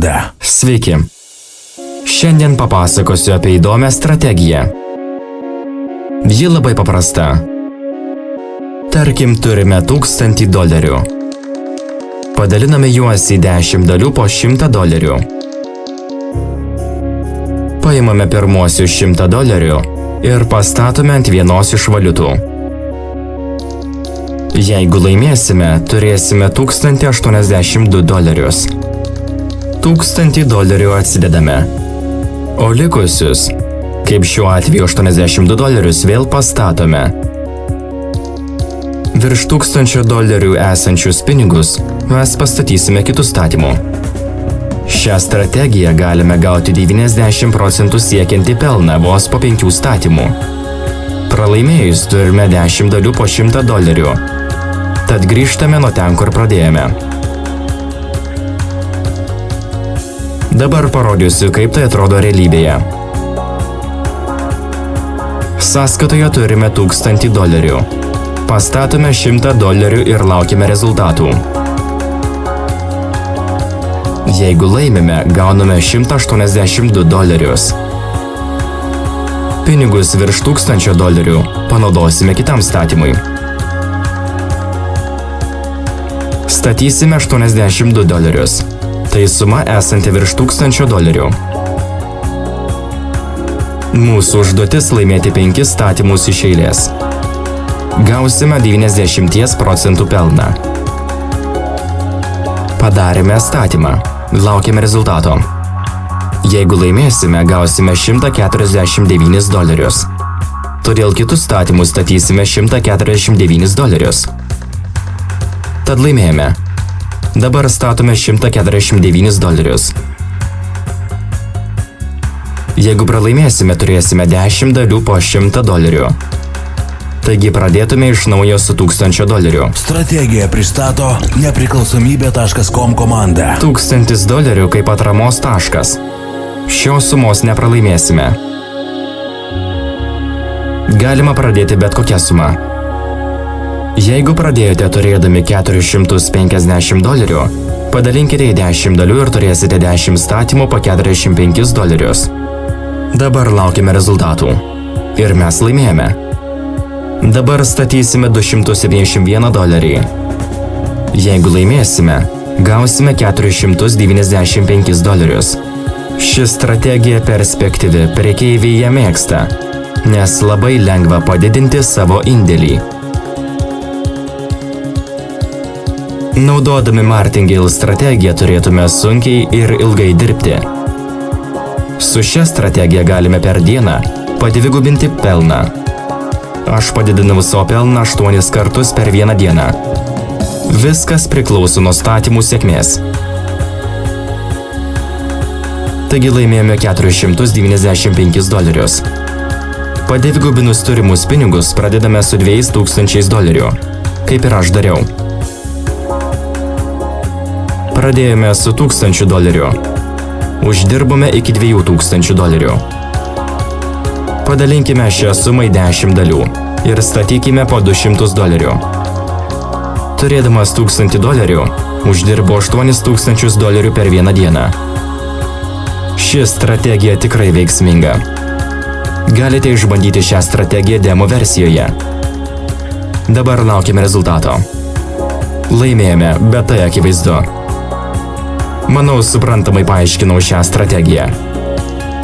komanda. Sveiki. Šiandien papasakosiu apie įdomią strategiją. Ji labai paprasta. Tarkim, turime $1000. Padaliname juos į 10 dalių po $100. Paimame pirmosius $100 ir pastatome ant vienos iš valiutų. Jeigu laimėsime, turėsime $1082. $1000 atsidedame, o likusius, kaip šiuo atveju $82, vėl pastatome. Virš $1000 esančius pinigus mes pastatysime kitų statymų. Šią strategiją galime gauti 90% siekiantį pelną vos po 5 statymų. Pralaimėjus turime 10 dalių po $100. Tad grįžtame nuo ten, kur pradėjome. Dabar parodysiu, kaip tai atrodo realybėje. Sąskaitoje turime $1000. Pastatome $100 ir laukime rezultatų. Jeigu laimime, gauname $182. Pinigus virš $1000 panaudosime kitam statymui. Statysime $82. Tai suma esanti virš $1000. Mūsų užduotis laimėti 5 statymus iš eilės. Gausime 90% pelną. Padarėme statymą. Laukiame rezultato. Jeigu laimėsime, gausime $149. Todėl kitus statymus statysime $149. Tad laimėjome. Dabar statome $149. Jeigu pralaimėsime, turėsime 10 dalių po $100. Taigi pradėtume iš naujo su $1000. Strategiją pristato nepriklausomybė.com komanda. $1000 kaip atramos taškas. Šios sumos nepralaimėsime. Galima pradėti bet kokią sumą. Jeigu pradėjote turėdami $450, padalinkite į 10 dalių ir turėsite 10 statymų po $45. Dabar laukime rezultatų. Ir mes laimėjome. Dabar statysime $271. Jeigu laimėsime, gausime $495. Ši strategija perspektyvi, prekeiviai ją mėgsta, nes labai lengva padidinti savo indėlį. Naudodami Martingale strategiją turėtume sunkiai ir ilgai dirbti. Su šia strategija galime per dieną padvigubinti pelną. Aš padidinau savo pelną 8 kartus per vieną dieną. Viskas priklauso nuo statymų sėkmės. Taigi laimėjome $495. Padvigubinus turimus pinigus pradedame su $2000, kaip ir aš dariau. Pradėjome su $1000. Uždirbome iki $2000. Padalinkime šią sumą į 10 dalių ir statykime po $200. Turėdamas $1000, uždirbo $8000 per vieną dieną. Ši strategija tikrai veiksminga. Galite išbandyti šią strategiją demo versijoje. Dabar laukime rezultato. Laimėjome, bet tai akivaizdu. Manau, suprantamai paaiškinau šią strategiją.